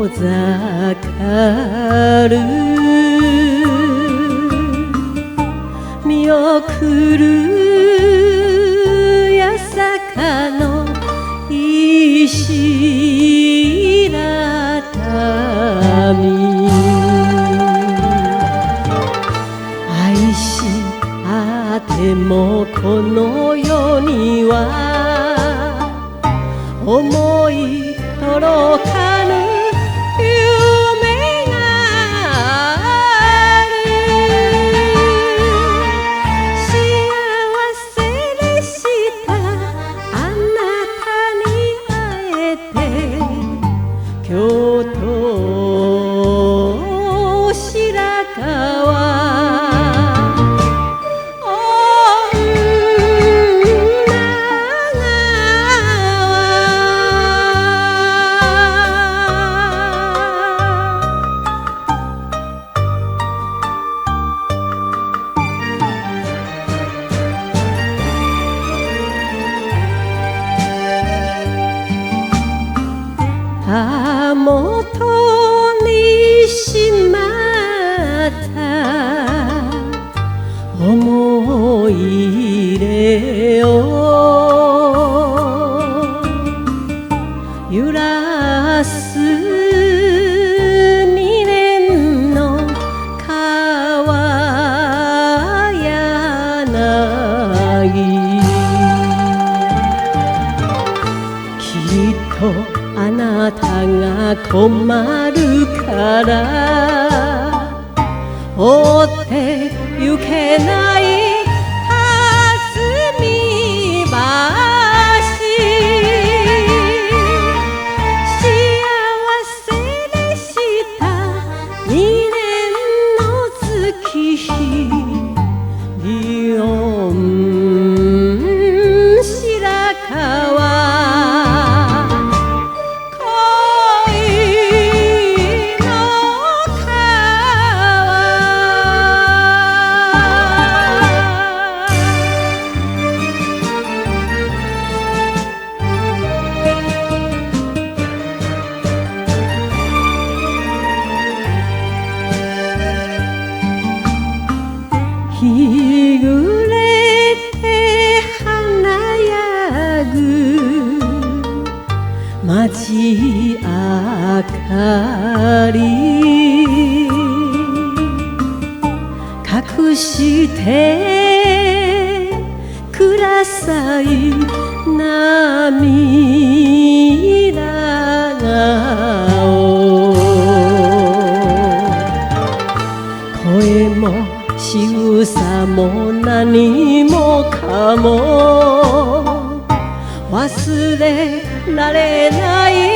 遠ざかる見送る八坂の石畳愛しあってもこの世には思い届かぬ夢がある幸せでしたあなたに会えて京都白川たもとにしまった思い出を揺らす二年の川柳きっとあなたが困るから追ってゆけない霞橋幸せでした二年の月日祇園白河日暮れて華やぐ街明かり隠してください涙顔声も仕草も何もかも忘れられない